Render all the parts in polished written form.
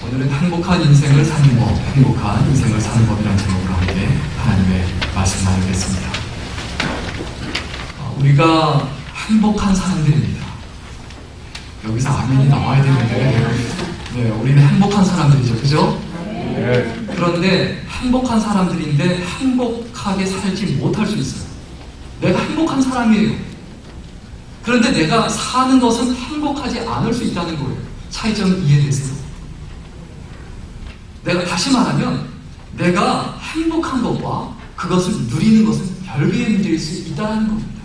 오늘은 행복한 인생을 사는 법, 행복한 인생을 사는 법이라는 제목으로 함께 하나님의 말씀 나누겠습니다. 우리가 행복한 사람들입니다. 여기서 아멘이 나와야 되는데, 우리는 행복한 사람들이죠, 그죠? 네. 그런데 행복한 사람들인데 행복하게 살지 못할 수 있어요. 내가 행복한 사람이에요. 그런데 내가 사는 것은 행복하지 않을 수 있다는 거예요. 차이점 이해되세요? 내가 다시 말하면 내가 행복한 것과 그것을 누리는 것은 별개의 문제일 수 있다는 겁니다.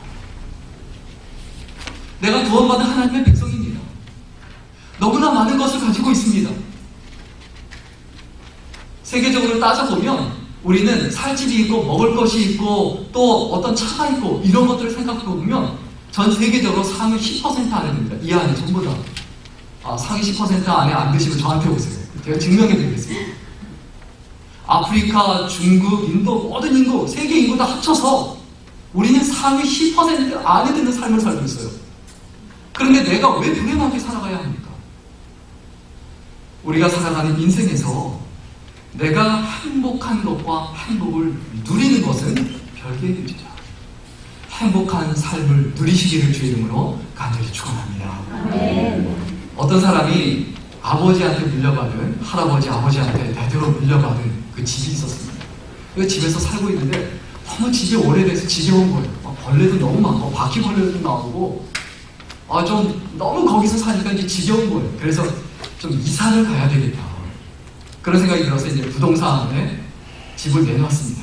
내가 구원받은 하나님의 백성입니다. 너무나 많은 것을 가지고 있습니다. 세계적으로 따져보면 우리는 살 집이 있고 먹을 것이 있고 또 어떤 차가 있고 이런 것들을 생각해보면 전 세계적으로 상위 10% 안에 듭니다. 이 안에 전부 다. 상위 10% 안에 안 드시면 저한테 오세요. 제가 증명해드리겠습니다. 아프리카, 중국, 인도, 모든 인구, 세계 인구 다 합쳐서 우리는 상위 10% 안에 드는 삶을 살고 있어요. 그런데 내가 왜 불행하게 살아가야 합니까? 우리가 살아가는 인생에서 내가 행복한 것과 행복을 누리는 것은 별개의 일이죠. 행복한 삶을 누리시기를 주의 이름으로 간절히 축원합니다. 어떤 사람이 아버지한테 물려받은, 할아버지, 아버지한테 대대로 물려받은 그 집이 있었습니다. 그 집에서 살고 있는데 너무 집이 오래돼서 지겨운 거예요. 벌레도 너무 많고 바퀴벌레도 나오고 좀 너무 거기서 사니까 이제 지겨운 거예요. 그래서 좀 이사를 가야 되겠다. 그런 생각이 들어서 이제 부동산에 집을 내놨습니다.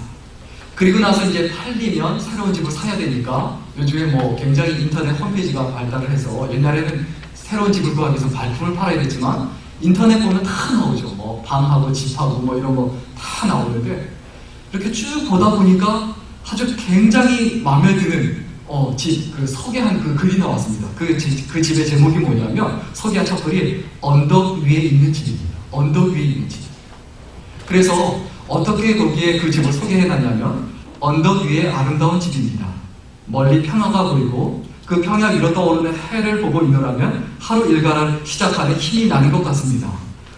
그리고 나서 이제 팔리면 새로운 집을 사야 되니까 요즘에 뭐 굉장히 인터넷 홈페이지가 발달을 해서 옛날에는 새로운 집을 구하기 위해서 발품을 팔아야 됐지만 인터넷 보면 다 나오죠. 뭐 방하고 집하고 뭐 이런 거 다 나오는데 이렇게 쭉 보다 보니까 아주 굉장히 마음에 드는 집, 그 소개한 그 글이 나왔습니다. 그 집의 제목이 뭐냐면 소개한 첫 글이 언덕 위에 있는 집입니다. 언덕 위에 있는 집. 그래서 어떻게 거기에 그 집을 소개해놨냐면 언덕 위에 아름다운 집입니다. 멀리 평야가 보이고 그 평야 위로 떠오르는 해를 보고 있노라면 하루 일과를 시작하는 힘이 나는 것 같습니다.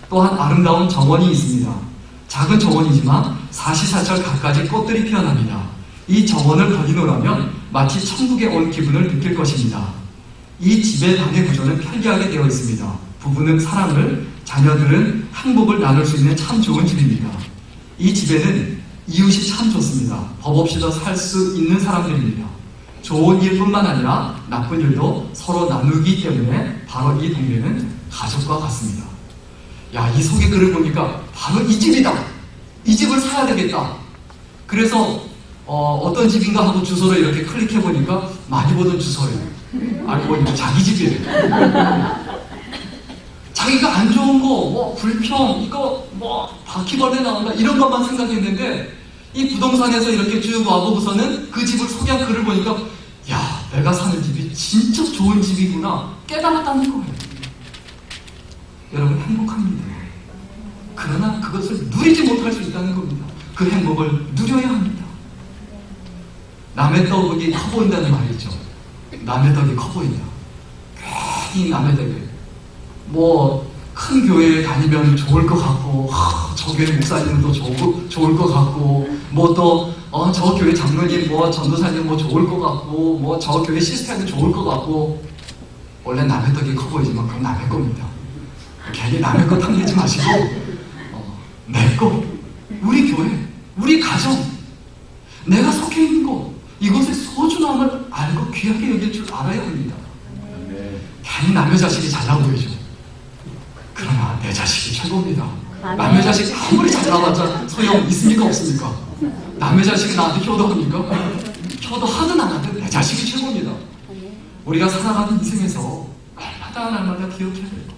또한 아름다운 정원이 있습니다. 작은 정원이지만 사시사철 갖가지 꽃들이 피어납니다. 이 정원을 거니노라면 마치 천국에 온 기분을 느낄 것입니다. 이 집의 방해 구조는 편리하게 되어 있습니다. 부부는 사랑을, 자녀들은 행복을 나눌 수 있는 참 좋은 집입니다. 이 집에는 이웃이 참 좋습니다. 법 없이도 살 수 있는 사람들입니다. 좋은 일뿐만 아니라 나쁜 일도 서로 나누기 때문에 바로 이 동네는 가족과 같습니다. 이 소개 글을 보니까 바로 이 집이다. 이 집을 사야 되겠다. 그래서 어떤 집인가 하고 주소를 이렇게 클릭해보니까 많이 보던 주소예요. 알고 보니까 자기 집이에요. 자기가 안 좋은 거, 뭐 불평, 이거 뭐 바퀴벌레 나온다 이런 것만 생각했는데 이 부동산에서 이렇게 쭉 와보고서는 그 집을 소개한 글을 보니까 내가 사는 집이 진짜 좋은 집이구나 깨달았다는 거예요. 여러분 행복합니다. 그러나 그것을 누리지 못할 수 있다는 겁니다. 그 행복을 누려야 합니다. 남의 떡이 커 보인다는 말이 있죠. 남의 떡이 커 보인다. 괜히 남의 떡이 큰 교회에 다니면 좋을 것 같고 저 교회 목사님은 또 좋을 것 같고 저 교회 장로님 전도사님 좋을 것 같고 저 교회 시스템은 좋을 것 같고 원래 남의 떡이 커 보이지만 그건 남의 겁니다. 괜히 남의 거 탐내지 마시고 내 거, 우리 교회, 우리 가정, 내가 속해 있는 거 이것의 소중함을 알고 귀하게 여길 줄 알아야 합니다. 괜히 남의 자식이 잘나 보이죠. 그러나 내 자식이 최고입니다. 남의 자식 아무리 잘 나와봤자 소용 있습니까 없습니까? 남의 자식이 나한테 효도합니까? 효도하든 안 하든 내 자식이 최고입니다. 우리가 살아가는 인생에서 날마다 기억해야 돼요.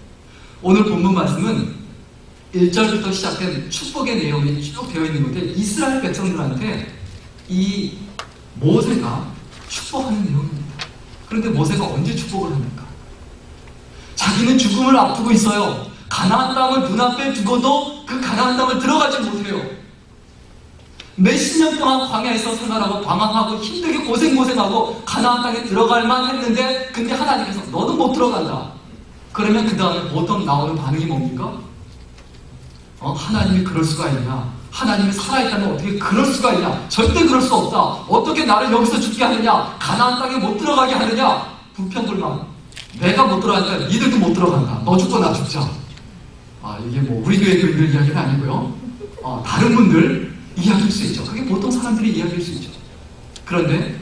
오늘 본문 말씀은 1절부터 시작된 축복의 내용이 쭉 되어 있는 건데 이스라엘 백성들한테 이 모세가 축복하는 내용입니다. 그런데 모세가 언제 축복을 합니까? 자기는 죽음을 앞두고 있어요. 가나안 땅을 눈앞에 두고도 그 가나안 땅을 들어가지 못해요. 몇십 년 동안 광야에서 생활하고 방황하고 힘들게 고생하고 가나안 땅에 들어갈 만 했는데 근데 하나님께서 너는 못 들어간다. 그러면 그 다음에 보통 나오는 반응이 뭡니까? 하나님이 그럴 수가 있냐? 하나님이 살아있다면 어떻게 그럴 수가 있냐? 절대 그럴 수 없다. 어떻게 나를 여기서 죽게 하느냐? 가나안 땅에 못 들어가게 하느냐? 불평불만. 내가 못 들어가니까 니들도 못 들어간다. 너 죽고 나 죽자. 이게 뭐 우리 교회 교인들 이야기는 아니고요. 다른 분들 이야기일 수 있죠. 그게 보통 사람들이 이야기일 수 있죠. 그런데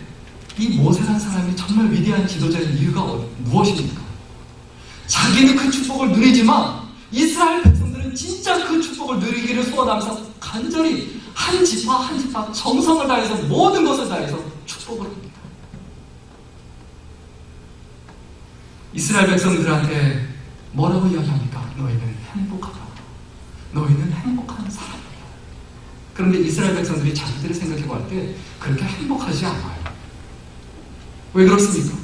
이 모세라는 사람이 정말 위대한 지도자인 이유가 무엇입니까? 자기는 그 축복을 누리지만 이스라엘 백성들은 진짜 그 축복을 누리기를 소원하면서 간절히 한 지파 한 지파 정성을 다해서 모든 것을 다해서 축복을 합니다. 이스라엘 백성들한테 뭐라고 이야기합니까? 너희는 행복하다. 너희는 행복한 사람이야. 그런데 이스라엘 백성들이 자기들을 생각해볼 때 그렇게 행복하지 않아요. 왜 그렇습니까?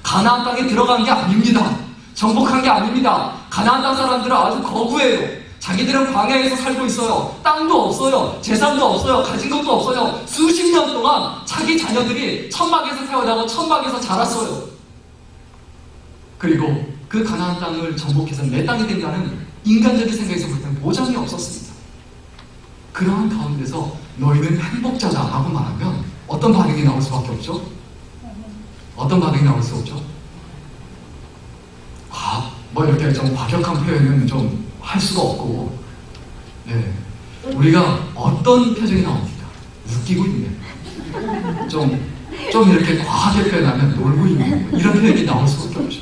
가나안 땅에 들어간 게 아닙니다. 정복한 게 아닙니다. 가나안 땅 사람들은 아주 거구해요. 자기들은 광야에서 살고 있어요. 땅도 없어요. 재산도 없어요. 가진 것도 없어요. 수십 년 동안 자기 자녀들이 천막에서 태어나고 천막에서 자랐어요. 그리고 그 가나안 땅을 정복해서 내 땅이 된다는 인간적인 생각에서 볼 때는 보장이 없었습니다. 그러한 가운데서 너희는 행복자다라고 말하면 어떤 반응이 나올 수밖에 없죠? 어떤 반응이 나올 수 없죠? 뭐 이렇게 좀 과격한 표현은 좀 할 수가 없고, 우리가 어떤 표정이 나옵니까? 웃기고 있네. 좀 이렇게 과하게 표현하면 놀고 있는 이런 표현이 나올 수밖에 없죠.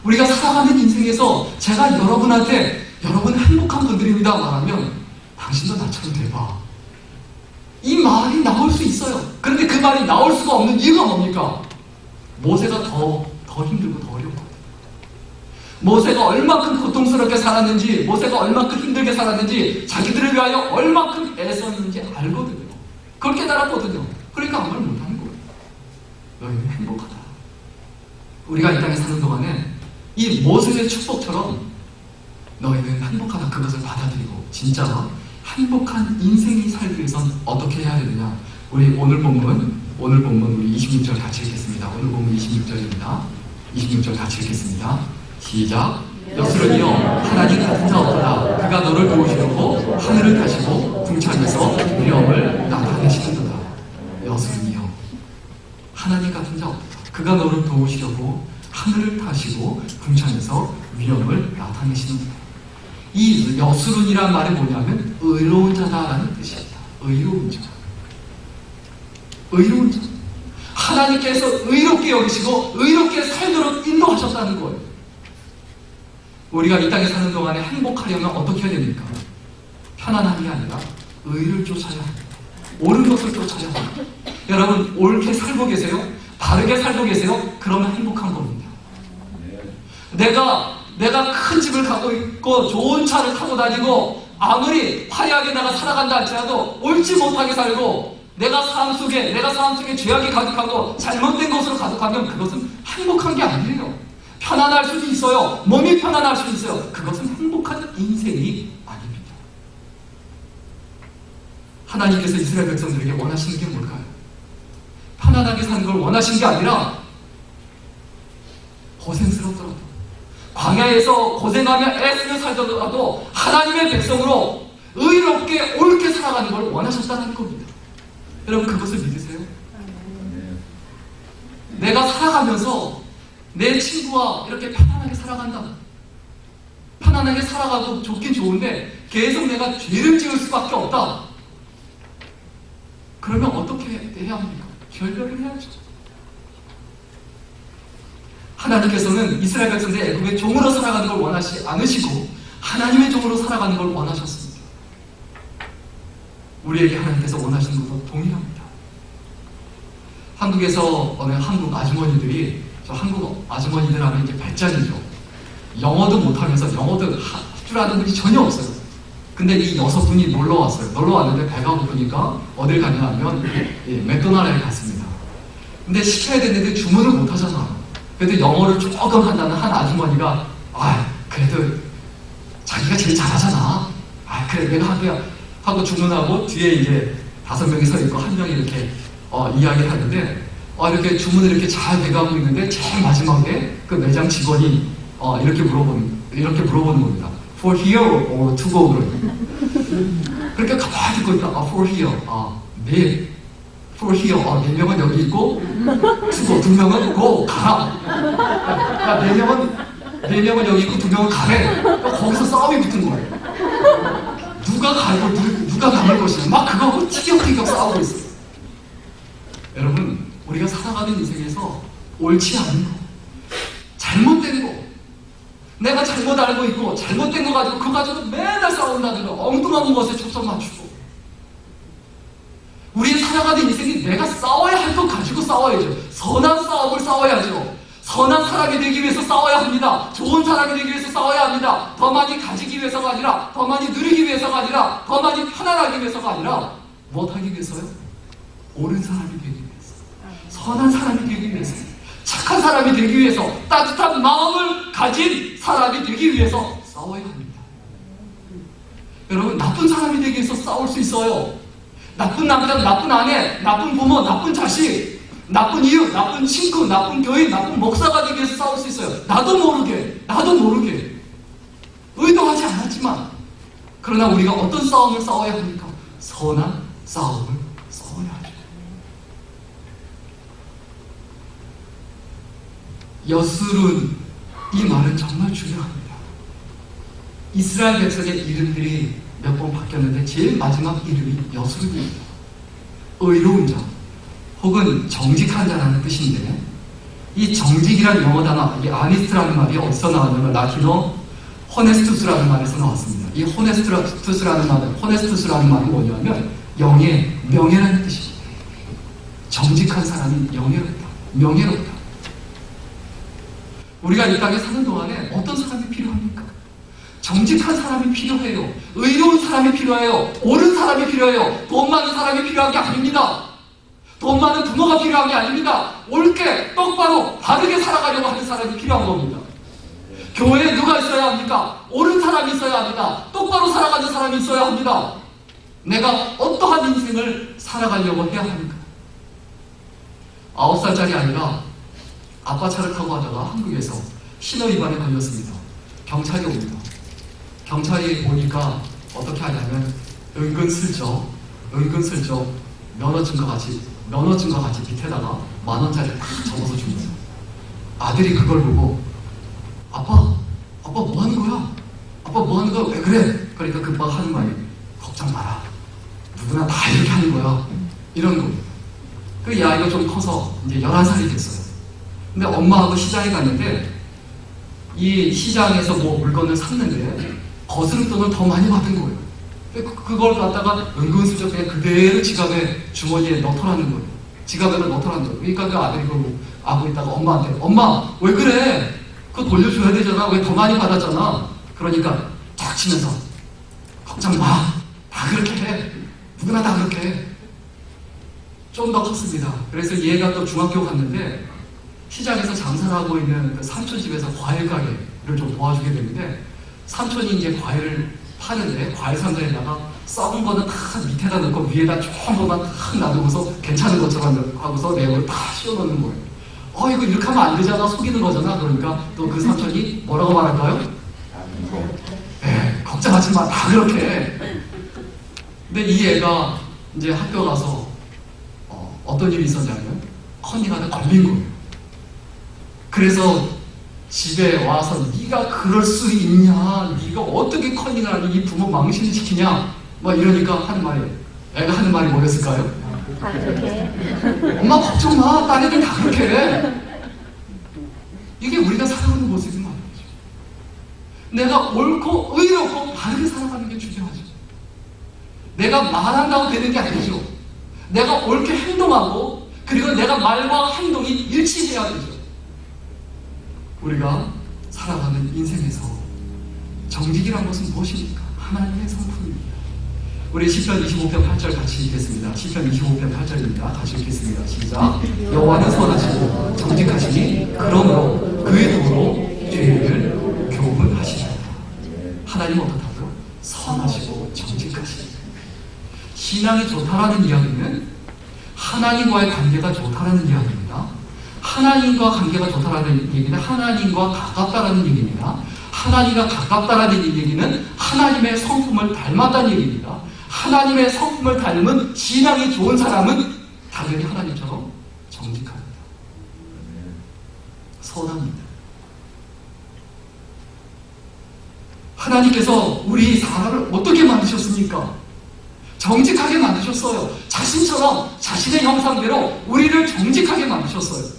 우리가 살아가는 인생에서 제가 여러분한테 여러분 행복한 분들입니다 말하면 당신도 나처럼 돼봐. 이 말이 나올 수 있어요. 그런데 그 말이 나올 수가 없는 이유가 뭡니까? 모세가 더 힘들고 더 어렵고, 모세가 얼마큼 고통스럽게 살았는지, 모세가 얼마큼 힘들게 살았는지, 자기들을 위하여 얼마큼 애썼는지 알거든요. 그걸 깨달았거든요. 그러니까 아무 말 못하는 거예요. 너희는 행복하다. 우리가 이 땅에 사는 동안에 이 모세의 축복처럼 너희는 행복하다, 그것을 받아들이고 진짜 행복한 인생이 살기 위해선 어떻게 해야 되느냐. 우리 오늘 본문 우리 26절 같이 읽겠습니다. 오늘 본문 26절입니다. 26절 같이 읽겠습니다. 시작. 여수르니여 하나님 같은 자 없도다. 그가 너를 도우시려고 하늘을 타시고 궁창에서 위엄을 나타내시는도다. 여수르니여 하나님 같은 자 없도다. 그가 너를 도우시려고 하늘을 타시고 궁창에서 위엄을 나타내시는도다. 이 여수룬이란 말이 뭐냐면 의로운 자다라는 뜻입니다. 의로운 자. 의로운 자. 하나님께서 의롭게 여기시고 의롭게 살도록 인도하셨다는 거예요. 우리가 이 땅에 사는 동안에 행복하려면 어떻게 해야 됩니까? 편안한 게 아니라 의를 쫓아야 합니다. 옳은 것을 쫓아야 합니다. 여러분, 옳게 살고 계세요? 바르게 살고 계세요? 그러면 행복한 겁니다. 내가 큰 집을 갖고 있고 좋은 차를 타고 다니고 아무리 화려하게 내가 살아간다 할지라도 옳지 못하게 살고 내가 삶 속에 죄악이 가득하고 잘못된 것으로 가득하면 그것은 행복한 게 아니에요. 편안할 수도 있어요. 몸이 편안할 수도 있어요. 그것은 행복한 인생이 아닙니다. 하나님께서 이스라엘 백성들에게 원하시는 게 뭘까요? 편안하게 사는 걸 원하신 게 아니라 고생스럽더라도, 광야에서 고생하며 애쓰며 살더라도 하나님의 백성으로 의롭게 옳게 살아가는 걸 원하셨다는 겁니다. 여러분, 그것을 믿으세요? 내가 살아가면서 내 친구와 이렇게 편안하게 살아간다. 편안하게 살아가도 좋긴 좋은데 계속 내가 죄를 지을 수밖에 없다. 그러면 어떻게 해야 합니까? 결별을 해야죠. 하나님께서는 이스라엘 백성들 애굽의 종으로 살아가는 걸 원하시 않으시고 하나님의 종으로 살아가는 걸 원하셨습니다. 우리에게 하나님께서 원하시는 것도 동일합니다. 한국에서 어느 한국 아주머니들이, 한국 아주머니들 하면 이제 배짱이죠. 영어도 못하면서 영어도 할 줄 아는 분이 전혀 없어요. 근데 이 6분이 놀러 왔어요. 놀러 왔는데 배가 고프니까 어딜 가냐 하면 맥도날드에 갔습니다. 근데 시켜야 되는데 주문을 못 하잖아. 그래도 영어를 조금 한다는 한 아주머니가 그래도 자기가 제일 잘하잖아. 그래 내가 할게 하고 주문하고 뒤에 이제 5명이 서 있고 한 명이 이렇게 이야기를 하는데 이렇게 주문을 이렇게 잘 돼가고 있는데 제일 마지막에 그 매장 직원이 이렇게 물어보는 겁니다. for here or to go 그렇게 가만히 듣고 있다. for here. 네. for here. 네 명은 여기 있고 to go. 두 명은 go. 가라. 네 명은 여기 있고 두 명은 가래. 거기서 싸움이 붙은 거예요. 누가 갈고 누가 감을 것이냐. 막 그거하고 티격태격 싸우고 있어요. 여러분, 우리가 살아가는 인생에서 옳지 않은 거, 잘못된 거, 내가 잘못 알고 있고 잘못된 거 가지고 그거 가지고 맨날 싸운다는 거, 엉뚱한 것에 초점 맞추고 우리의 살아가는 인생이 내가 싸워야 할 것 가지고 싸워야죠. 선한 싸움을 싸워야죠. 선한 사람이 되기 위해서 싸워야 합니다. 좋은 사람이 되기 위해서 싸워야 합니다. 더 많이 가지기 위해서가 아니라, 더 많이 누리기 위해서가 아니라, 더 많이 편안하기 위해서가 아니라 무엇하기 위해서요? 옳은 사람이 되기 위해서, 선한 사람이 되기 위해서, 착한 사람이 되기 위해서, 따뜻한 마음을 가진 사람이 되기 위해서 싸워야 합니다. 여러분, 나쁜 사람이 되기 위해서 싸울 수 있어요. 나쁜 남자, 나쁜 아내, 나쁜 부모, 나쁜 자식, 나쁜 이웃, 나쁜 친구, 나쁜 교인, 나쁜 목사가 되기 위해서 싸울 수 있어요. 나도 모르게 의도하지 않았지만, 그러나 우리가 어떤 싸움을 싸워야 합니까? 선한 싸움을 싸워야 하죠. 여술은, 이 말은 정말 중요합니다. 이스라엘 백성의 이름들이 몇 번 바뀌었는데 제일 마지막 이름이 여술입니다. 의로운 자 혹은 정직한 자라는 뜻인데, 이 정직이라는 영어 단어, 이 아니스트라는 말이 어디서 나왔냐면 라틴어 호네스투스라는 말에서 나왔습니다. 이 호네스투스라는 말은 뭐냐면 영예, 명예라는 뜻입니다. 정직한 사람이 명예롭다. 우리가 이 땅에 사는 동안에 어떤 사람이 필요합니까? 정직한 사람이 필요해요. 의로운 사람이 필요해요. 옳은 사람이 필요해요. 돈 많은 사람이 필요한 게 아닙니다. 돈 많은 부모가 필요한 게 아닙니다. 옳게, 똑바로, 바르게 살아가려고 하는 사람이 필요한 겁니다. 교회에 누가 있어야 합니까? 옳은 사람이 있어야 합니다. 똑바로 살아가는 사람이 있어야 합니다. 내가 어떠한 인생을 살아가려고 해야 합니까? 9살짜리 아이가 아빠 차를 타고 가다가 한국에서 신호위반에 걸렸습니다. 경찰이 옵니다. 경찰이 오니까 어떻게 하냐면 은근슬쩍 면허증과 같이 밑에다가 10,000원짜리 딱 적어서 줍니다. 아들이 그걸 보고 아빠 뭐 하는 거야? 아빠 뭐 하는 거야? 왜 그래? 그러니까 금방 하는 말이 걱정 마라. 누구나 다 이렇게 하는 거야. 이런 거. 그 이 아이가 좀 커서 이제 11살이 됐어요. 근데 엄마하고 시장에 갔는데 이 시장에서 뭐 물건을 샀는데 거스름 돈을 더 많이 받은 거예요. 그걸 갖다가 은근슬쩍 그냥 그대로 지갑에 주머니에 넣더라는 거예요. 지갑에다 넣더라는 거예요. 그러니까 그 아들이 그걸 알고 있다가 엄마한테 엄마 왜 그래? 그거 돌려줘야 되잖아. 왜 더 많이 받았잖아. 그러니까 탁 치면서 걱정 마. 다 그렇게 해. 누구나 다 그렇게 해. 좀 더 컸습니다. 그래서 얘가 또 중학교 갔는데 시장에서 장사를 하고 있는 그 삼촌 집에서 과일 가게를 좀 도와주게 되는데 삼촌이 이제 과일을 파는데 과일 상자에다가 썩은 거는 다 밑에다 넣고 위에다 조금 거만 탁 놔두고서 괜찮은 것처럼 하고서 내용을 다 씌워놓는 거예요. 이거 이렇게 하면 안 되잖아. 속이는 거잖아. 그러니까 또 그 삼촌이 뭐라고 말할까요? 네, 걱정하지 마. 다 그렇게 해. 근데 이 애가 이제 학교 가서 어떤 일이 있었냐면 커닝하다 걸린 거예요. 그래서 집에 와서 네가 그럴 수 있냐? 네가 어떻게 커닝을 하니? 이 부모 망신을 시키냐? 막 이러니까 하는 말이, 애가 하는 말이 뭐였을까요? 다 그렇게 해. 엄마 걱정 마. 딴 애들 다 그렇게 해. 이게 우리가 살아가는 모습이 말이죠. 내가 옳고 의롭고 바르게 살아가는 게 중요하죠. 내가 말한다고 되는 게 아니죠. 내가 옳게 행동하고 그리고 내가 말과 행동이 일치해야 되죠. 우리가 살아가는 인생에서 정직이란 것은 무엇입니까? 하나님의 성품입니다. 우리 시편 25편 8절 같이 읽겠습니다. 시편 25편 8절입니다. 같이 읽겠습니다. 시작. 여호와는 선하시고 정직하시니 그러므로 그의 도로 죄를 교훈하시리라. 하나님은 어떻다고요? 선하시고 정직하시니. 신앙이 좋다라는 이야기는 하나님과의 관계가 좋다라는 이야기입니다. 하나님과 관계가 좋다라는 얘기는 하나님과 가깝다라는 얘기입니다. 하나님과 가깝다라는 이 얘기는 하나님의 성품을 닮았다는 얘기입니다. 하나님의 성품을 닮은 신앙이 좋은 사람은 당연히 하나님처럼 정직합니다. 선합니다. 하나님께서 우리 사람을 어떻게 만드셨습니까? 정직하게 만드셨어요. 자신처럼 자신의 형상대로 우리를 정직하게 만드셨어요.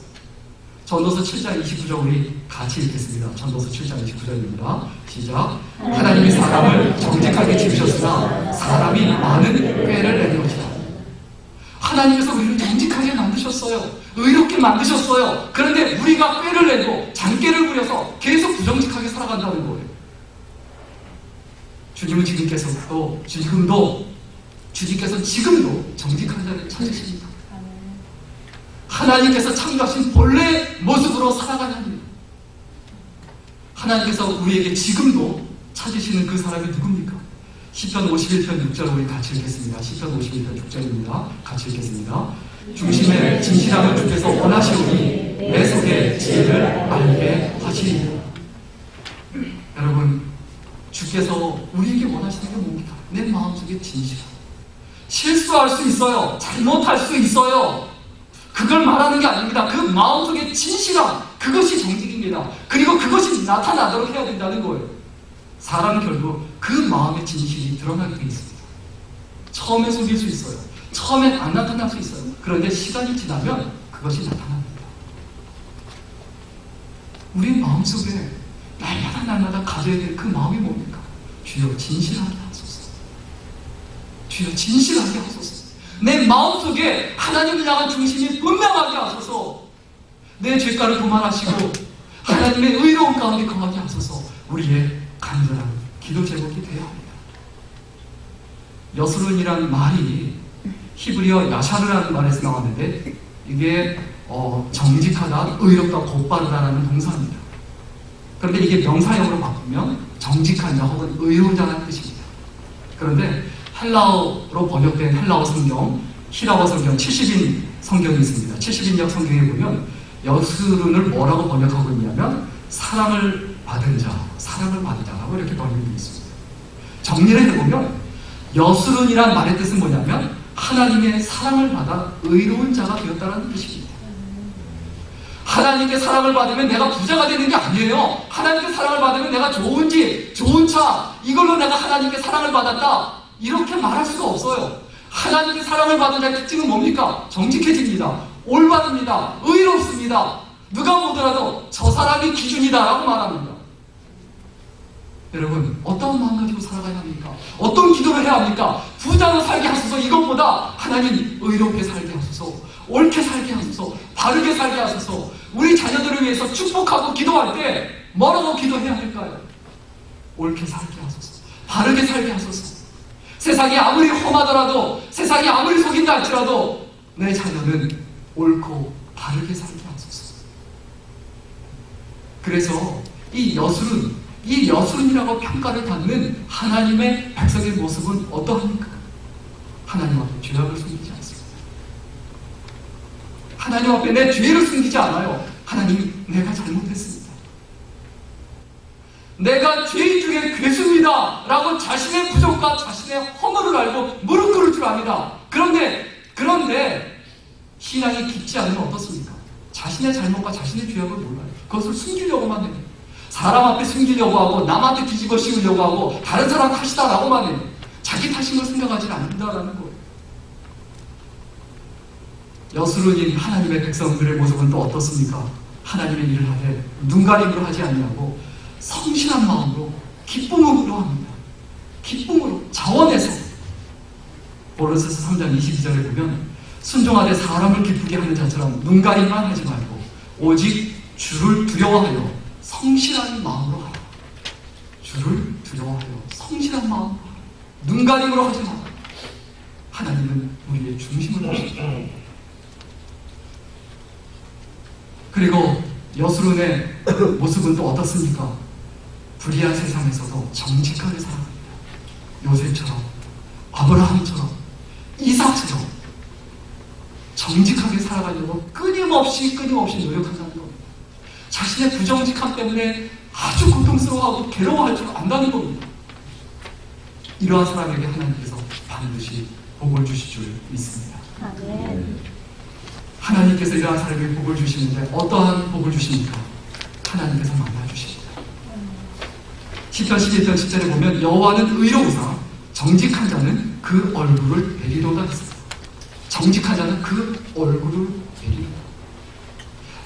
전도서 7장 29절 우리 같이 읽겠습니다. 전도서 7장 29절입니다. 시작. 하나님이 사람을 정직하게 지으셨으나 사람이 많은 꾀를 내려오시다. 하나님께서 우리를 정직하게 만드셨어요. 의롭게 만드셨어요. 그런데 우리가 꾀를 내고 장꾀를 부려서 계속 부정직하게 살아간다는 거예요. 주님은 주님께서 지금도 정직한 자를 찾으십니다. 하나님께서 창조하신 본래 모습으로 살아가는 하나님께서 우리에게 지금도 찾으시는 그 사람이 누굽니까? 시편 51편 6절 우리 같이 읽겠습니다. 시편 51편 6절입니다. 같이 읽겠습니다. 중심에 진실함을 주께서 원하시오니 내 속에 지혜를 알게 하시리라. 여러분, 주께서 우리에게 원하시는 게 뭡니까? 내 마음속에 진실함. 실수할 수 있어요. 잘못할 수 있어요. 그걸 말하는 게 아닙니다. 그 마음속에 진실함, 그것이 정직입니다. 그리고 그것이 나타나도록 해야 된다는 거예요. 사람은 결국 그 마음의 진실이 드러나게 되어 있습니다. 처음에 속일 수 있어요. 처음엔 안 나타날 수 있어요. 그런데 시간이 지나면 그것이 나타납니다. 우리 마음속에 날마다 가져야 될 그 마음이 뭡니까? 주여 진실하게 하소서. 주여 진실하게 하소서. 내 마음속에 하나님을 향한 중심이 분명하게 하소서. 내 죄가를 도말하시고 하나님의 의로운 가운데 거하게 하소서. 우리의 간절한 기도 제목이 되어야 합니다. 여스룬이라는 말이 히브리어 야샤르라는 말에서 나왔는데 이게 정직하다, 의롭다, 곧바르다라는 동사입니다. 그런데 이게 명사형으로 바꾸면 정직한 자 혹은 의로운 자라는 뜻입니다. 그런데 헬라어로 번역된 헬라어 성경, 히라워 성경, 70인 성경이 있습니다. 70인역 성경에 보면 여스룬을 뭐라고 번역하고 있냐면 사랑을 받은 자, 사랑을 받은 자라고 이렇게 번역되어 있습니다. 정리를 해보면 여스룬이란 말의 뜻은 뭐냐면 하나님의 사랑을 받아 의로운 자가 되었다는 뜻입니다. 하나님께 사랑을 받으면 내가 부자가 되는 게 아니에요. 하나님께 사랑을 받으면 내가 좋은 집, 좋은 차, 이걸로 내가 하나님께 사랑을 받았다, 이렇게 말할 수가 없어요. 하나님께 사랑을 받은 자의 특징은 뭡니까? 정직해집니다. 올바릅니다. 의롭습니다. 누가 보더라도 저 사람이 기준이다 라고 말합니다. 여러분, 어떤 마음 가지고 살아가야 합니까? 어떤 기도를 해야 합니까? 부자로 살게 하소서. 이것보다 하나님 의롭게 살게 하소서, 옳게 살게 하소서, 바르게 살게 하소서. 우리 자녀들을 위해서 축복하고 기도할 때 뭐라고 기도해야 할까요? 옳게 살게 하소서, 바르게 살게 하소서. 세상이 아무리 험하더라도, 세상이 아무리 속인다 할지라도 내 자녀는 옳고 바르게 살게 하소서. 그래서 이 여술이라고 평가를 받는 하나님의 백성의 모습은 어떠합니까? 하나님 앞에 죄악을 숨기지 않습니다. 하나님 앞에 내 죄를 숨기지 않아요. 하나님, 내가 잘못했습니다. 내가 죄인 중에 괴수입니다 라고 자신의 부족과 자신의 허물을 알고 무릎 꿇을 줄 압니다. 그런데 신앙이 깊지 않으면 어떻습니까? 자신의 잘못과 자신의 죄악을 몰라요. 그것을 숨기려고만 해요. 사람 앞에 숨기려고 하고 남한테 뒤집어 씌우려고 하고 다른 사람 탓이다라고만 해요. 자기 탓인 걸 생각하지 않는다라는 거예요. 여스룬인 하나님의 백성들의 모습은 또 어떻습니까? 하나님의 일을 하되 눈가림으로 하지 아니하고 성실한 마음으로 기쁨으로 합니다. 기쁨으로, 자원해서. 고린도서 3장 22절에 보면 순종하되 사람을 기쁘게 하는 자처럼 눈가림만 하지 말고 오직 주를 두려워하여 성실한 마음으로 하라. 주를 두려워하여 성실한 마음으로 하라. 눈가림으로 하지 마라. 하나님은 우리의 중심을 보십니다. 그리고 여스룬의 모습은 또 어떻습니까? 불의한 세상에서도 정직하게 살아갑니다. 요셉처럼, 아브라함처럼, 이삭처럼 정직하게 살아가려고 끊임없이 노력한다는 겁니다. 자신의 부정직함 때문에 아주 고통스러워하고 괴로워할 줄 안다는 겁니다. 이러한 사람에게 하나님께서 반드시 복을 주실 줄 믿습니다. 하나님께서 이러한 사람에게 복을 주시는데 어떠한 복을 주십니까? 하나님께서 만나주십니다. 10편 11편 10절에 보면 여호와는 의로우사 정직한 자는 그 얼굴을 베리로다 했습니다. 정직한 자는 그 얼굴을 베리로다.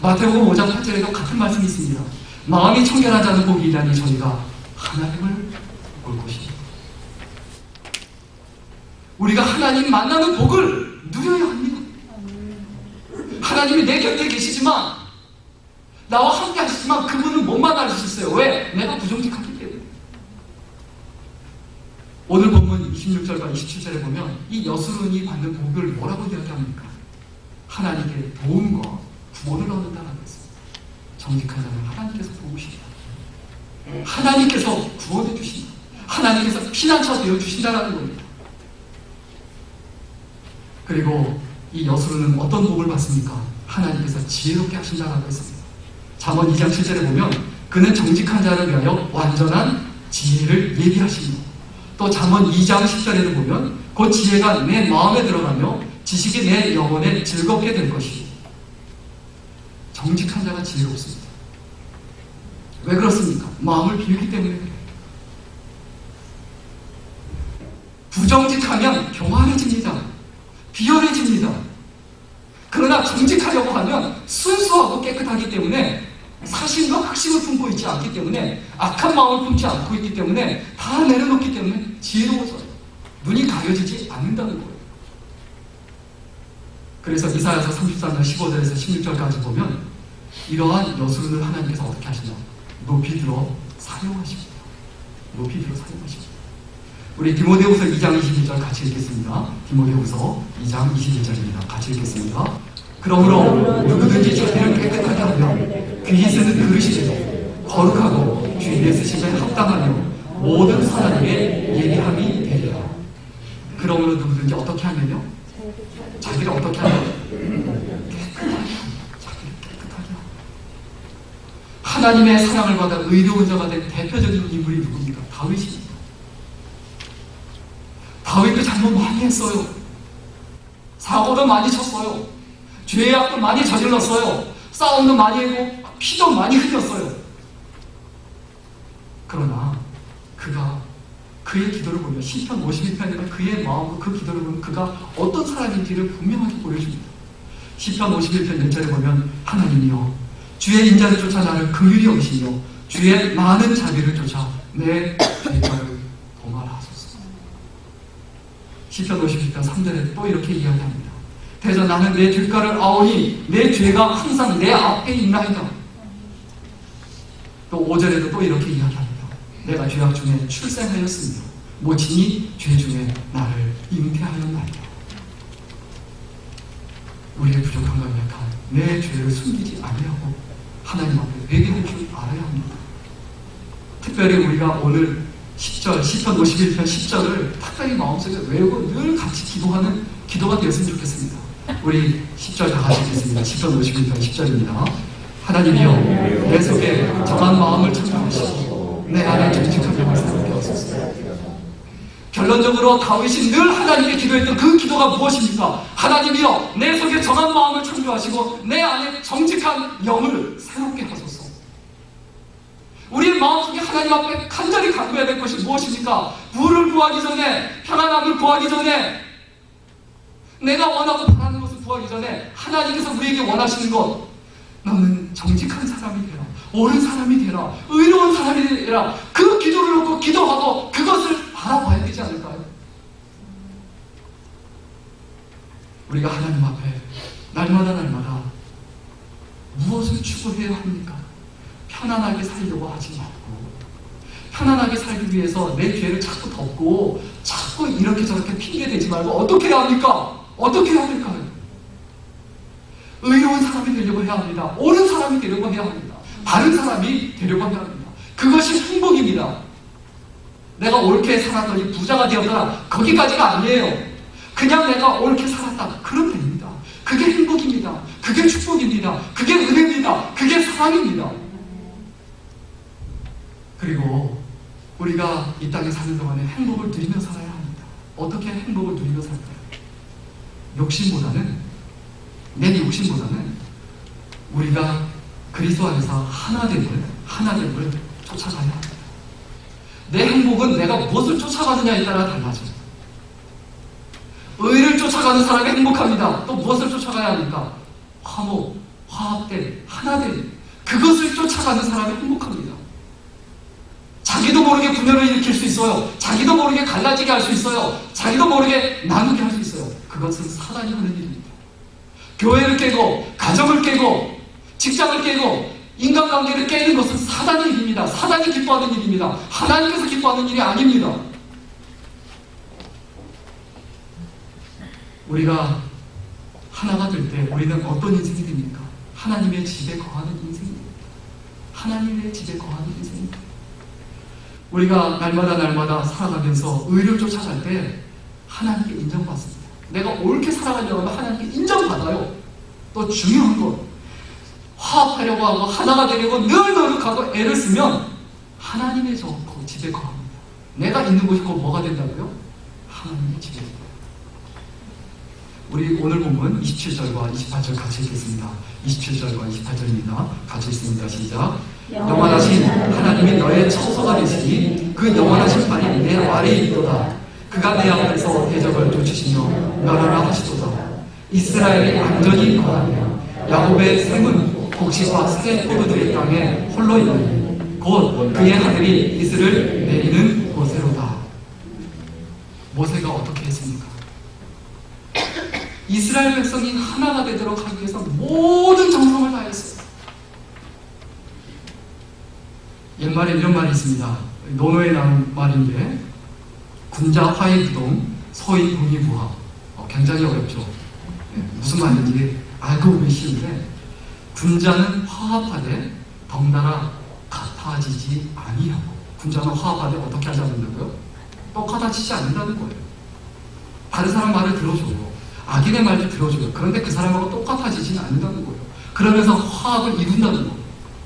마태복음 5장 8절에도 같은 말씀이 있습니다. 마음이 청결한 자는 복이 있나니 저희가 하나님을 볼 것입니다. 우리가 하나님 만나는 복을 누려야 합니다. 하나님이 내 곁에 계시지만 나와 함께 하시지만 그분은 못 만나주셨어요. 왜? 내가 부정직하기 때문에. 오늘 본문 26절과 27절에 보면 이 여수론이 받는 복을 뭐라고 이야기합니까? 하나님께 도움과 구원을 얻는다라고 했습니다. 정직한 자는 하나님께서 도우신다. 하나님께서 구원해 주신다. 하나님께서 피난처 되어 주신다라는 겁니다. 그리고 이 여수론은 어떤 복을 받습니까? 하나님께서 지혜롭게 하신다라고 했습니다. 잠언 2장 7절에 보면 그는 정직한 자를 위하여 완전한 지혜를 예비하십니다. 또 잠언 2장 10절에도 보면 그 지혜가 내 마음에 들어가며 지식이 내 영혼에 즐겁게 될 것이요. 정직한 자가 지혜롭습니다. 왜 그렇습니까? 마음을 비우기 때문에 그래요. 부정직하면 교만해집니다. 비열해집니다. 그러나 정직하려고 하면 순수하고 깨끗하기 때문에 사심과 흑심을 품고 있지 않기 때문에 악한 마음을 품지 않고 있기 때문에 다 내려놓기 때문에 지혜로워져요. 눈이 가려지지 않는다는 거예요. 그래서 이사야서 34장 15절에서 16절까지 보면 이러한 여수론을 하나님께서 어떻게 하시냐? 높이 들어 사용하십니다. 높이 들어 사용하십니다. 우리 디모데후서 2장 22절 같이 읽겠습니다. 디모데후서 2장 22절입니다. 같이 읽겠습니다. 그러므로 누구든지 자기를 깨끗하게 하며 귀히 쓰는 그릇이 되고 거룩하고 주인의 쓰심에 합당하며 모든 사람에게 예비함이 되리라. 그러므로 누구든지 어떻게 하면요? 자기를 어떻게 하면? 깨끗하게 합니다. 자기를 깨끗하게 합니다. 하나님의 사랑을 받아 의로운 자가 된 대표적인 인물이 누굽니까? 다윗입니다. 다윗도 잘못 많이 했어요. 사고도 많이 쳤어요. 죄악도 많이 저질렀어요. 싸움도 많이 하고 피도 많이 흘렸어요. 그러나 그의 기도를 보면 시편 51편에는 그의 마음으로 그 기도를 보면 그가 어떤 사람인지를 분명하게 보여줍니다. 시편 51편 1절에 보면 하나님이여 주의 인자를 쫓아 나를 긍휼히 여기시며 주의 많은 자비를 쫓아 내 죄가를 도말하소서. 시편 51편 3절에 또 이렇게 이야기합니다. 대저 나는 내 죄가를 아오니 내 죄가 항상 내 앞에 있나이다. 또 5절에도 또 이렇게 이야기합니다. 내가 죄악 중에 출생하였으며 모친이 죄 중에 나를 잉태하였나이다. 우리의 부족함과 약한 내 죄를 숨기지 아니하고 하나님 앞에 회개할 줄 알아야 합니다. 특별히 우리가 오늘 10절, 시편 51편 10절을 특별히 마음속에 외우고 늘 같이 기도하는 기도가 되었으면 좋겠습니다. 우리 10절 다 같이 읽겠습니다. 시편 51편 10절입니다. 하나님이여 내 속에 정한 마음을 창조하시고 내 안에 정직한 영을 새롭게 하소서. 결론적으로 다윗이 늘 하나님께 기도했던 그 기도가 무엇입니까? 하나님이여 내 속에 정한 마음을 창조하시고 내 안에 정직한 영을 새롭게 하소서. 우리의 마음속에 하나님 앞에 간절히 간구해야 될 것이 무엇입니까? 부를 구하기 전에, 평안함을 구하기 전에, 내가 원하고 바라는 것을 구하기 전에 하나님께서 우리에게 원하시는 것, 너는 정직한 사람이 되라, 옳은 사람이 되라, 의로운 사람이 되라. 그 기도를 놓고 기도하고 그것을 바라봐야 되지 않을까요? 우리가 하나님 앞에 날마다 무엇을 추구해야 합니까? 편안하게 살려고 하지 말고, 편안하게 살기 위해서 내 죄를 자꾸 덮고 자꾸 이렇게 저렇게 핑계대지 말고 어떻게 해야 합니까? 어떻게 해야 될까요? 의로운 사람이 되려고 해야 합니다. 옳은 사람이 되려고 해야 합니다. 바른 사람이 되려고 해야 합니다. 그것이 행복입니다. 내가 옳게 살았더니 부자가 되었더라, 거기까지가 아니에요. 그냥 내가 옳게 살았다, 그럼 됩니다. 그게 행복입니다. 그게 축복입니다. 그게 은혜입니다. 그게 사랑입니다. 그리고 우리가 이 땅에 사는 동안에 행복을 누리며 살아야 합니다. 어떻게 행복을 누리며 살까요? 내 욕심보다는 우리가 그리스도 안에서 하나됨을 쫓아가야 합니다. 내 행복은 내가 무엇을 쫓아가느냐에 따라 달라져요. 의를 쫓아가는 사람이 행복합니다. 또 무엇을 쫓아가야 합니까? 화목, 화합됨, 하나됨, 그것을 쫓아가는 사람이 행복합니다. 자기도 모르게 분열을 일으킬 수 있어요. 자기도 모르게 갈라지게 할 수 있어요. 자기도 모르게 나누게 할 수 있어요. 그것은 사단이 하는 일입니다. 교회를 깨고, 가정을 깨고, 직장을 깨고, 인간관계를 깨는 것은 사단의 일입니다. 사단이 기뻐하는 일입니다. 하나님께서 기뻐하는 일이 아닙니다. 우리가 하나가 될 때 우리는 어떤 인생이 됩니까? 하나님의 집에 거하는 인생입니다. 하나님의 집에 거하는 인생입니다. 우리가 날마다 살아가면서 의를 쫓아갈 때 하나님께 인정받습니다. 내가 옳게 살아가려고 하면 하나님께 인정받아요. 또 중요한 건 화합하려고 하고 하나가 되려고 늘 노력하고 애를 쓰면 하나님의 집에 거합니다. 내가 있는 곳이 곧 뭐가 된다고요? 하나님의 집에 거합니다. 우리 오늘 본문 27절과 28절 같이 읽겠습니다. 27절과 28절입니다. 같이 읽습니다. 시작. 영원하신 하나님이 너의 처소가 되시니 그 영원하신 발이 내 아래에 있도다. 그가 내 앞에서 대적을 쫓으시며 멸하라 하시도다. 이스라엘이 안전히 거하며 야곱의 샘은 곡식과 새 포도들의 땅에 홀로 있나니 곧 그의 하늘이 이슬을 내리는 곳으로다. 모세가 어떻게 했습니까? 이스라엘 백성이 하나가 되도록 하기 위해서 모든 정성을 다했어요. 옛말에 이런 말이 있습니다. 논어에 나온 말인데 군자 화의 부동 서인 동의무화. 굉장히 어렵죠. 무슨 말인지 알고 보기 쉬운데 군자는 화합하되 덩달아 같아지지 아니하고, 군자는 화합하되 어떻게 하지 않는다고요? 똑같아지지 않는다는 거예요. 다른 사람 말을 들어줘요. 악인의 말도 들어줘요. 그런데 그 사람하고 똑같아지지는 않는다는 거예요. 그러면서 화합을 이룬다는 거예요.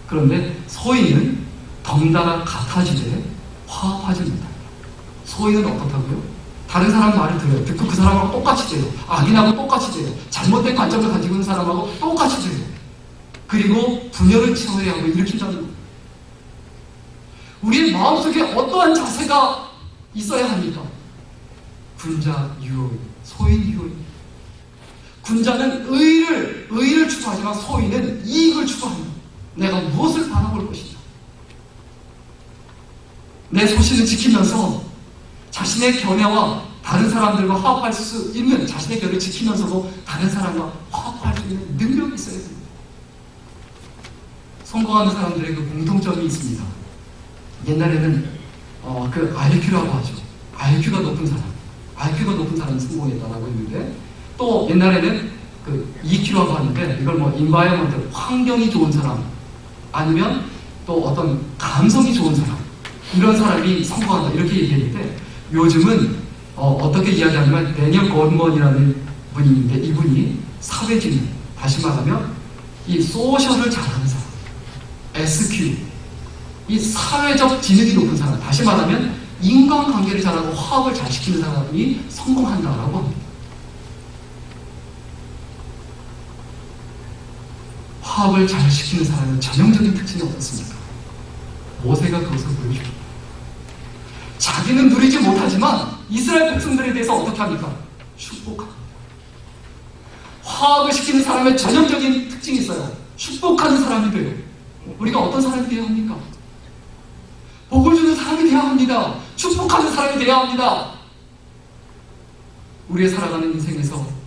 그런데 소인은 덩달아 같아지되 화합하지 못합니다. 소인은 어떻다고요? 다른 사람 말을 들어요. 듣고 그 사람하고 똑같이 돼요. 악인하고 똑같이 돼요. 잘못된 관점을 가지고 있는 사람하고 똑같이 돼요. 그리고 분열을 채워야 하고 일으킨다는 거예요. 우리의 마음속에 어떠한 자세가 있어야 합니까? 군자 유효인, 소인 유효인. 군자는 의를 추구하지만 소인은 이익을 추구합니다. 내가 무엇을 바라볼 것이냐. 내 소신을 지키면서 자신의 견해와 다른 사람들과 화합할 수 있는, 자신의 견해를 지키면서도 다른 사람과 화합할 수 있는 능력이 있어야 됩니다. 성공하는 사람들의 그 공통점이 있습니다. 옛날에는 그 IQ라고 하죠. IQ가 높은 사람이 성공했다라고 했는데, 또 옛날에는 그 EQ라고 하는데, 이걸 뭐 인바이어먼트, 환경이 좋은 사람, 아니면 또 어떤 감성이 좋은 사람, 이런 사람이 성공한다 이렇게 얘기했는데, 요즘은 어떻게 이야기하냐면 데니얼 고먼이라는 분이 있는데, 이분이 사회진, 다시 말하면 이 소셜을 잘하는 사람, SQ, 이 사회적 지능이 높은 사람, 다시 말하면 인간관계를 잘하고 화합을 잘 시키는 사람이 성공한다라고 합니다. 화합을 잘 시키는 사람의 전형적인 특징이 어떻습니까? 모세가 그것을 보여줍니다. 자기는 누리지 못하지만 이스라엘 백성들에 대해서 어떻게 합니까? 축복합니다. 화합을 시키는 사람의 전형적인 특징이 있어요. 축복하는 사람이 돼요. 우리가 어떤 사람이 되어야 합니까? 복을 주는 사람이 되어야 합니다. 축복하는 사람이 되어야 합니다. 우리의 살아가는 인생에서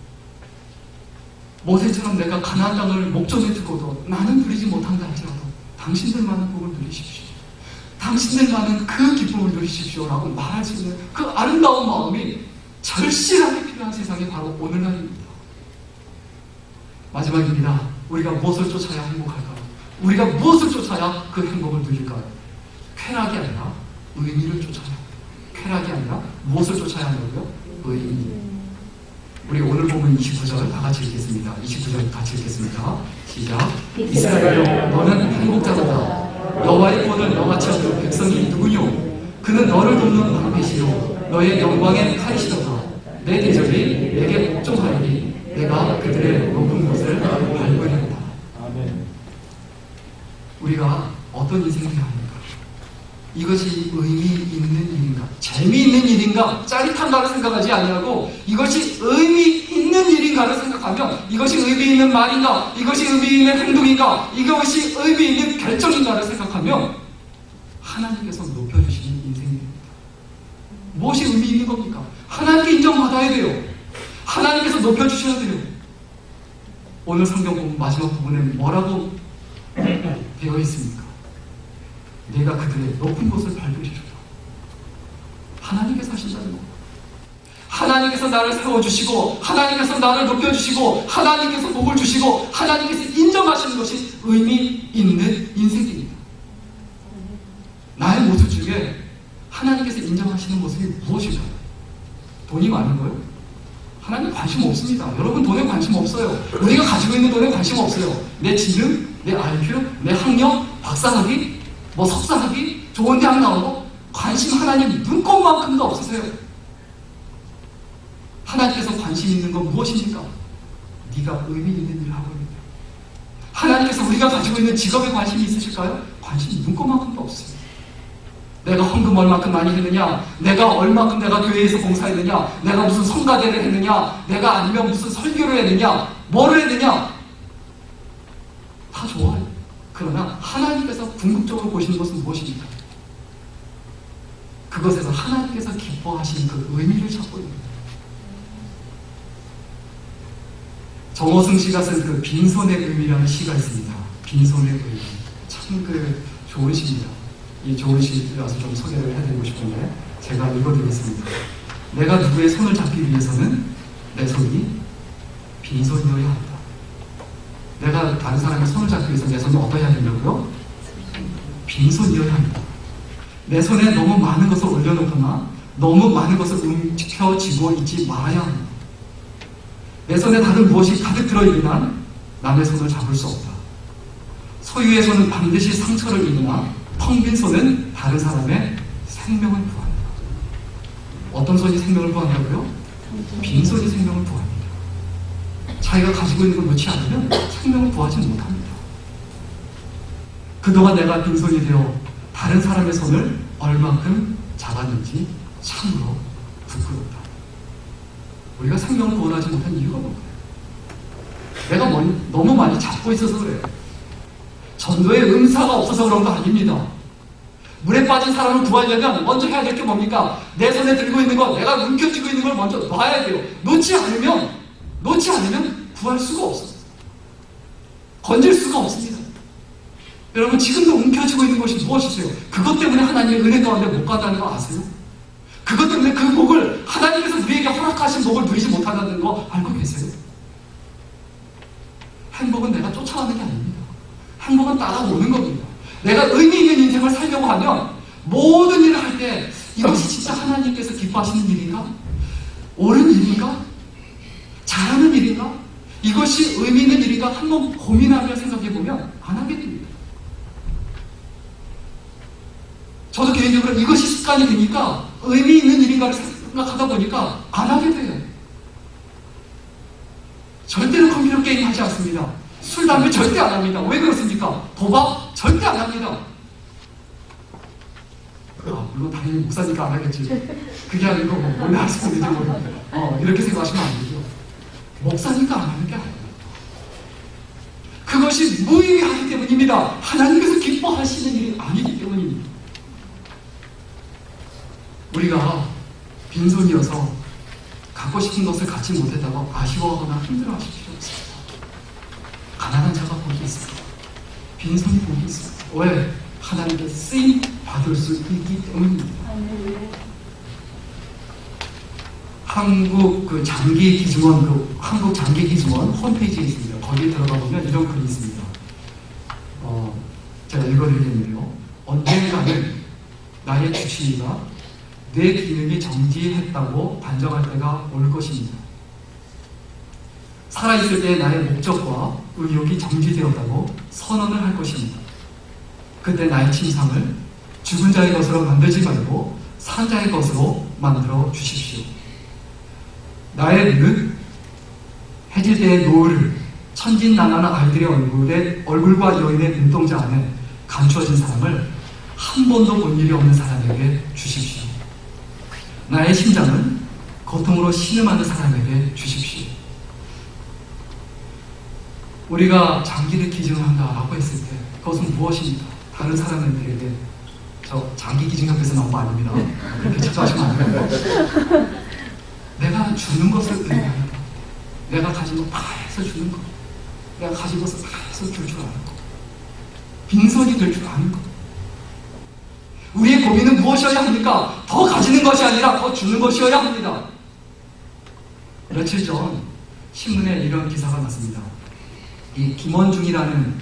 모세처럼 내가 가나안 땅을 목전에 두고도 나는 누리지 못한다 할지라도 당신들만은 복을 누리십시오. 당신들만은 그 기쁨을 누리십시오라고 말할 수 있는 그 아름다운 마음이 절실하게 필요한 세상이 바로 오늘날입니다. 마지막입니다. 우리가 무엇을 쫓아야 행복할까요? 우리가 무엇을 쫓아야 그 행복을 누릴까요? 쾌락이 아니라 의미를 쫓아야 합니다. 쾌락이 아니라 무엇을 쫓아야 한다고요? 의미. 우리 오늘 보면 29절 다 같이 읽겠습니다. 29절 같이 읽겠습니다. 시작. 이스라엘여, 너는 행복자로다. 여호와의 구원을 너같이 얻은 백성이 누구뇨? 그는 너를 돕는 방패시요 너의 영광의 칼이시도다. 내 대적이 내게 복종하리니 내가 그들의 높은 곳을 밟으리로다. 우리가 어떤 인생을 합니까? 이것이 의미 있는 일인가? 재미있는 일인가? 짜릿한가를 생각하지 아니하고 이것이 의미 있는 일인가를 생각하면 이것이 의미 있는 말인가? 이것이 의미 있는 행동인가? 이것이 의미 있는 결정인가를 생각하면 하나님께서 높여주시는 인생입니다. 무엇이 의미 있는 겁니까? 하나님께 인정받아야 돼요. 하나님께서 높여주셔야 돼요. 오늘 성경 본문 마지막 부분에 뭐라고 되어 있습니까? 내가 그들의 높은 곳을 밟으리로다. 하나님께서 하신다는 겁니다. 하나님께서 나를 세워주시고 하나님께서 나를 높여주시고 하나님께서 복을 주시고 하나님께서 인정하시는 것이 의미 있는 인생입니다. 나의 모습 중에 하나님께서 인정하시는 모습이 무엇일까요? 돈이 많은 거요? 하나님 관심 없습니다. 여러분 돈에 관심 없어요. 우리가 가지고 있는 돈에 관심 없어요. 내 지능, 내 IQ, 내 학력, 박사학위, 뭐 석사학위, 좋은 대학 나오고 관심 하나님 눈꼽만큼도 없으세요. 하나님께서 관심 있는 건 무엇입니까? 네가 의미 있는 일을 하고 있는데. 하나님께서 우리가 가지고 있는 직업에 관심이 있으실까요? 관심이 눈꼽만큼도 없어요. 내가 헌금 얼마큼 많이 했느냐, 내가 얼마큼 내가 교회에서 봉사했느냐, 내가 무슨 성가대를 했느냐, 내가 아니면 무슨 설교를 했느냐, 뭐를 했느냐, 다 좋아요. 그러나 하나님께서 궁극적으로 보시는 것은 무엇입니까? 그것에서 하나님께서 기뻐하시는 그 의미를 찾고 있는 거예요. 정호승 씨가 쓴 그 빈손의 의미라는 시가 있습니다. 빈손의 의미. 참 그 좋은 시입니다. 이 좋은 시라서 좀 소개를 해드리고 싶은데 제가 읽어드리겠습니다. 내가 누구의 손을 잡기 위해서는 내 손이 빈손이어야 합니다. 내가 다른 사람의 손을 잡기 위해서 내 손이 어떠해야 된다고요? 빈손이어야 합니다. 내 손에 너무 많은 것을 올려놓거나 너무 많은 것을 움켜쥐고 있지 말아야 합니다. 내 손에 다른 무엇이 가득 들어있는 한 남의 손을 잡을 수 없다. 소유의 손은 반드시 상처를 입으나 텅 빈 손은 다른 사람의 생명을 구한다. 어떤 손이 생명을 구한다고요? 빈손이 생명을 구합니다. 자기가 가지고 있는 걸 놓지 않으면 생명을 구하지 못합니다. 그동안 내가 빈손이 되어 다른 사람의 손을 얼만큼 잡았는지 참으로 부끄럽다. 우리가 생명을 구원하지 못한 이유가 뭘까요? 내가 너무 많이 잡고 있어서 그래요. 전도의 은사가 없어서 그런 거 아닙니다. 물에 빠진 사람을 구하려면 먼저 해야 될 게 뭡니까? 내 손에 들고 있는 거, 내가 움켜쥐고 있는 걸 먼저 놔야 돼요. 놓지 않으면 구할 수가 없어요. 건질 수가 없습니다. 여러분 지금도 움켜쥐고 있는 것이 무엇이세요? 그것 때문에 하나님의 은혜 가운데 못 간다는 거 아세요? 그것 때문에 그 복을 하나님께서 우리에게 허락하신 복을 누리지 못한다는 거 알고 계세요? 행복은 내가 쫓아가는 게 아닙니다. 행복은 따라오는 겁니다. 내가 의미 있는 인생을 살려고 하면 모든 일을 할 때 이것이 진짜 하나님께서 기뻐하시는 일인가? 옳은 일인가? 잘하는 일인가? 이것이 의미 있는 일인가? 한번 고민하며 생각해보면 안 하게 됩니다. 저도 개인적으로 이것이 습관이 되니까 의미 있는 일인가를 생각하다 보니까 안 하게 돼요. 절대로 컴퓨터 게임 하지 않습니다. 술, 담배 절대 안 합니다. 왜 그렇습니까? 도박 절대 안 합니다. 물론 당연히 목사니까 안 하겠지. 그게 아니고 원래 하시는 분들이 이렇게 생각하시면 안 되죠. 목사니까 안 하는 게 아니에요. 그것이 무의미하기 때문입니다. 하나님께서 기뻐하시는 일이 아니기 때문입니다. 우리가 빈손이어서 갖고 싶은 것을 갖지 못했다고 아쉬워하거나 힘들어하실 필요 없습니다. 가난한 자가 복이 있습니다. 빈손이 복이 있습니다. 왜? 하나님께 쓰임 받을 수 있기 때문입니다. 한국 장기기증원 한국 장기기증원 홈페이지에 있습니다. 거기에 들어가 보면 이런 글이 있습니다. 제가 읽어드리겠는데요. 언젠가는 나의 주치의가 뇌 기능이 정지했다고 단정할 때가 올 것입니다. 살아있을 때 나의 목적과 의욕이 정지되었다고 선언을 할 것입니다. 그때 나의 침상을 죽은 자의 것으로 만들지 말고 산 자의 것으로 만들어 주십시오. 나의 눈은 해질 때의 노을을 천진난만한 아이들의 얼굴과 여인의 눈동자 안에 감추어진 사람을 한 번도 본 일이 없는 사람에게 주십시오. 나의 심장은 고통으로 신음하는 사람에게 주십시오. 우리가 장기를 기증을 한다라고 했을 때 그것은 무엇입니까? 다른 사람들에게 저 장기 기증협회에서 나온 거 아닙니다. 그렇게 착각하시면 안 됩니다. 내가 주는 것을 의미합니다. 내가 가진 거 다 해서 주는 거, 내가 가진 것을 다 해서 줄 줄 아는 거, 빈손이 될 줄 아는 거. 우리의 고민은 무엇이어야 합니까? 더 가지는 것이 아니라 더 주는 것이어야 합니다. 며칠 전 신문에 이런 기사가 났습니다. 이 김원중이라는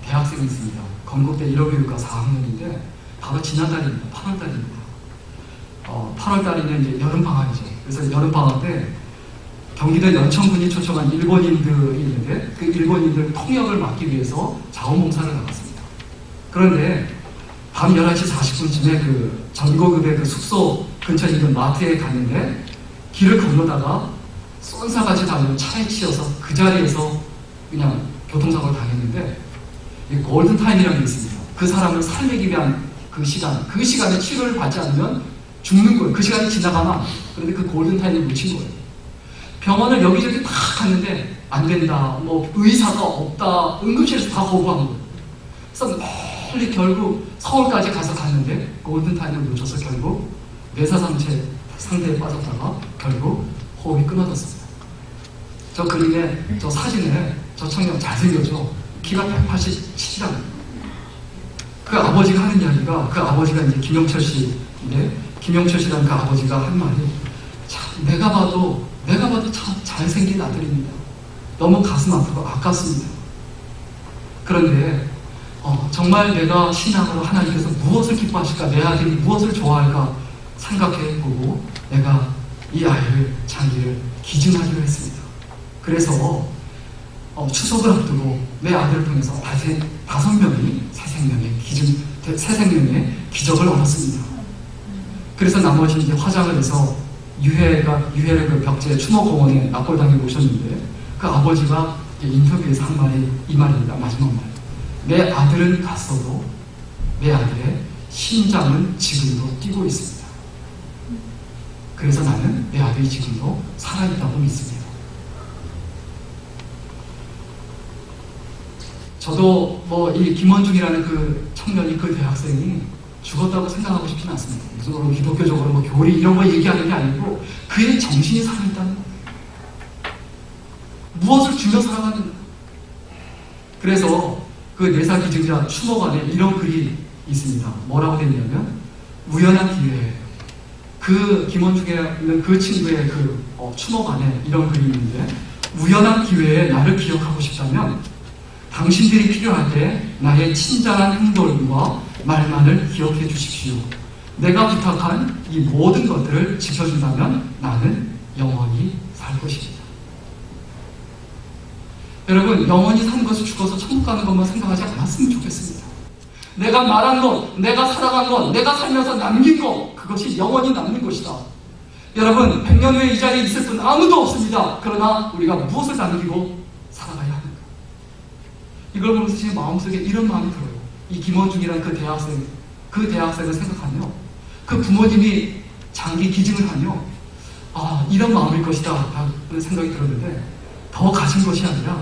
대학생이 있습니다. 건국대 1호교육과 4학년인데 바로 지난달입니다. 8월달입니다. 8월달이면 이제 여름방학이죠. 그래서 여름방학 때 경기도 연천군이 초청한 일본인들이 있는데 그 일본인들 통역을 막기 위해서 자원봉사를 나갔습니다. 그런데 밤 11시 40분쯤에 그 전고급의 그 숙소 근처에 있는 마트에 갔는데 길을 건너다가 쏜사같이 달려온 차에 치여서 그 자리에서 그냥 교통사고를 당했는데 이 골든타임이라는 게 있습니다. 그 사람을 살리기 위한 그 시간에 치료를 받지 않으면 죽는 거예요. 그 시간이 지나가면. 그런데 그 골든타임을 놓친 거예요. 병원을 여기저기 다 갔는데 안 된다, 뭐 의사가 없다, 응급실에서 다 거부한 거예요. 그래서 멀리 결국 서울까지 가서 갔는데 골든타임을 놓쳐서 결국 뇌사상체 상태에 빠졌다가 결국 호흡이 끊어졌습니다. 저 그림에, 저 사진에 저 청년 잘생겼죠? 키가 187이랍니다. 그 아버지가 하는 이야기가, 그 아버지가 이제 김영철 씨인데, 김영철 씨라는 그 아버지가 한 말이, 참, 내가 봐도 참 잘생긴 아들입니다. 너무 가슴 아프고 아깝습니다. 그런데, 정말 내가 신앙으로 하나님께서 무엇을 기뻐하실까, 내 아들이 무엇을 좋아할까 생각해보고, 내가 이 아이를, 장기를 기증하기로 했습니다. 그래서, 추석을 앞두고 내 아들을 통해서 다섯 명이 새 생명의 기적을 얻었습니다. 그래서 나머지 이제 화장을 해서 유해를 그 벽제 추모공원에 납골당에 모셨는데 그 아버지가 인터뷰에서 한 말이 이 말입니다. 마지막 말. 내 아들은 갔어도 내 아들의 심장은 지금도 뛰고 있습니다. 그래서 나는 내 아들이 지금도 살아있다고 믿습니다. 저도 이 김원중이라는 그 청년이, 그 대학생이 죽었다고 생각하고 싶지는 않습니다. 무슨 기독교적으로 교리 이런 거 얘기하는 게 아니고 그의 정신이 살아있다는 거예요. 무엇을 주며 살아가는. 그래서 그 내사 기증자 추모관에 이런 글이 있습니다. 뭐라고 되냐면 우연한 기회에 그 김원중에 있는 그 친구의 그 추모관에 이런 글이 있는데 우연한 기회에 나를 기억하고 싶다면 당신들이 필요할 때 나의 친절한 행동과 말만을 기억해 주십시오. 내가 부탁한 이 모든 것들을 지켜준다면 나는 영원히 살 것입니다. 여러분, 영원히 사는 것을 죽어서 천국 가는 것만 생각하지 않았으면 좋겠습니다. 내가 말한 것, 내가 살아간 것, 내가 살면서 남긴 것, 그것이 영원히 남는 것이다. 여러분, 100년 후에 이 자리에 있을 분 아무도 없습니다. 그러나 우리가 무엇을 남기고 살아가야 합니까? 이걸 보면서 제 마음속에 이런 마음이 들어요. 이 김원중이라는 그 대학생을 생각하며 그 부모님이 장기 기증을 하며 이런 마음일 것이다 라는 생각이 들었는데 더 가진 것이 아니라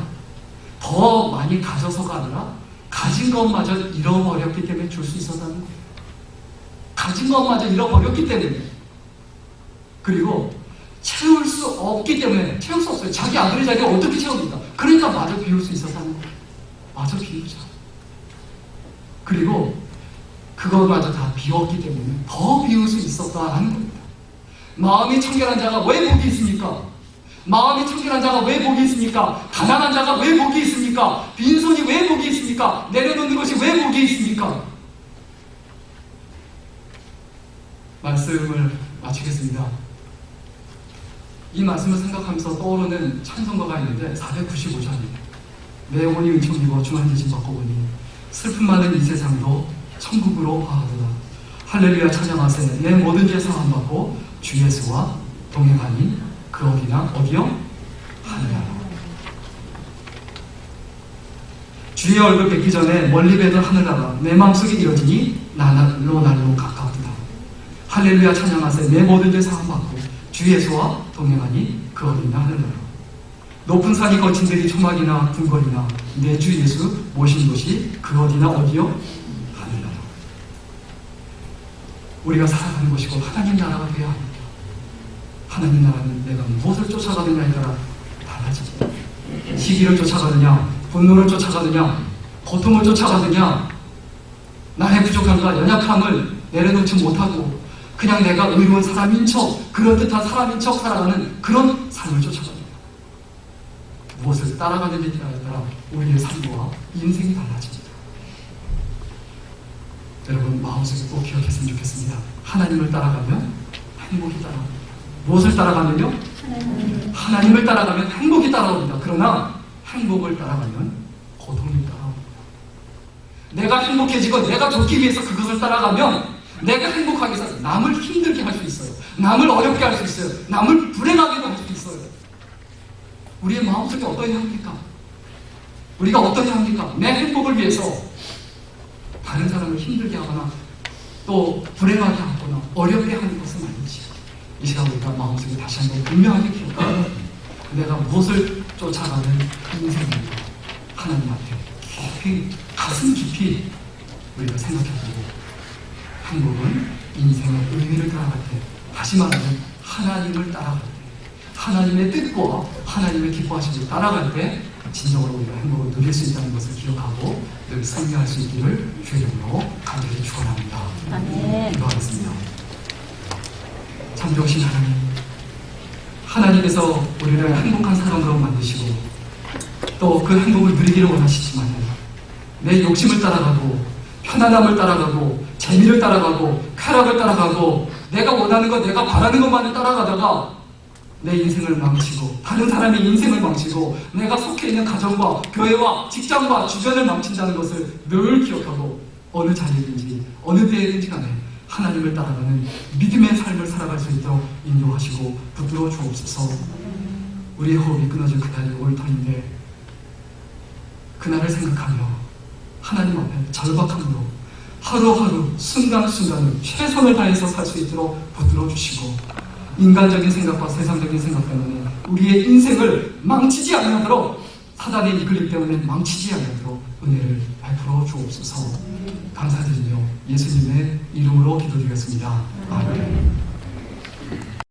더 많이 가져서가 아니라 가진 것마저 잃어버렸기 때문에 줄 수 있었다는 거예요. 가진 것마저 잃어버렸기 때문에, 그리고 채울 수 없기 때문에, 채울 수 없어요. 자기 아들의 자리를 어떻게 채웁니까? 그러니까 마저 비울 수 있었다는 거예요. 마저 비우자. 그리고 그것마저 다 비웠기 때문에 더 비울 수 있었다는 겁니다. 마음이 청결한 자가 왜 복이 있습니까? 마음이 청결한 자가 왜 복이 있습니까? 가난한 자가 왜 복이 있습니까? 빈손이 왜 복이 있습니까? 내려놓는 것이 왜 복이 있습니까? 말씀을 마치겠습니다. 이 말씀을 생각하면서 떠오르는 찬송가가 있는데 495장입니다. 내 영혼이 은총 입어 주만 계신 받고 보니 슬픔 많은 이 세상도 천국으로 화하도다. 할렐루야 찬양하세. 내 모든 죄 사함받고 주 예수와 동행하니 그 어디요? 하늘나라. 주의 얼굴 뵙기 전에 멀리 뵈던 하늘나라 내 마음속에 이뤄지니 날로 가까우다. 할렐루야 찬양하세. 내 모든 죄 사함받고 주 예수와 동행하니 그 어디나 하늘나라. 높은 산이 거친 들이 초막이나 궁궐이나 내 주 예수 모신 곳이 그 어디나 어디요? 하늘나라. 우리가 살아가는 곳이고 하나님 나라가 되어야 합니다. 하나님 나라는 내가 무엇을 쫓아가느냐에 따라 달라집니다. 시기를 쫓아가느냐, 분노를 쫓아가느냐, 고통을 쫓아가느냐, 나의 부족함과 연약함을 내려놓지 못하고 그냥 내가 의로운 사람인 척, 그럴듯한 사람인 척 살아가는 그런 삶을 쫓아갑니다. 무엇을 따라가느냐에 따라 우리의 삶과 인생이 달라집니다. 여러분 마음속에 꼭 기억했으면 좋겠습니다. 하나님을 따라가면 행복이 따라옵니다. 무엇을 따라가면요? 하나님을 따라가면 행복이 따라옵니다. 그러나 행복을 따라가면 고통이 따라옵니다. 내가 행복해지고 내가 좋기 위해서 그것을 따라가면 내가 행복하기 위해서 남을 힘들게 할 수 있어요. 남을 어렵게 할 수 있어요. 남을 불행하게 할 수 있어요. 우리의 마음속에 어떠해야 합니까? 우리가 어떠해야 합니까? 내 행복을 위해서 다른 사람을 힘들게 하거나 또 불행하게 하거나 어렵게 하는 것은 아니지. 이 시간 우리가 마음속에 다시 한번 분명하게 기억하고 내가 무엇을 쫓아가는 인생인가 하나님 앞에 깊이 가슴 깊이 우리가 생각해보고 행복은 인생의 의미를 따라갈 때 다시 말하면 하나님을 따라갈 때 하나님의 뜻과 하나님의 기뻐하심을 따라갈 때 진정으로 우리가 행복을 누릴 수 있다는 것을 기억하고 늘 승리할 수 있기를 주의 이름으로 간절히 축원합니다. 기도하겠습니다. 참 좋으신 하나님, 하나님께서 우리를 행복한 사람으로 만드시고 또 그 행복을 누리기를 원하시지만 내 욕심을 따라가고 편안함을 따라가고 재미를 따라가고 쾌락을 따라가고 내가 원하는 것 내가 바라는 것만을 따라가다가 내 인생을 망치고 다른 사람의 인생을 망치고 내가 속해 있는 가정과 교회와 직장과 주변을 망친다는 것을 늘 기억하고 어느 자리든지 어느 때든지 간에 하나님을 따라가는 믿음의 삶을 살아갈 수 있도록 인도하시고 붙들어 주옵소서. 우리의 호흡이 끊어질 그날이 올 터인데 그날을 생각하며 하나님 앞에 절박함으로 하루하루 순간순간을 최선을 다해서 살 수 있도록 붙들어 주시고 인간적인 생각과 세상적인 생각 때문에 우리의 인생을 망치지 않도록 사단의 이끌림 때문에 망치지 않도록 은혜를 베풀어 주옵소서. 감사드리며 예수님의 이름으로 기도드리겠습니다. 아멘.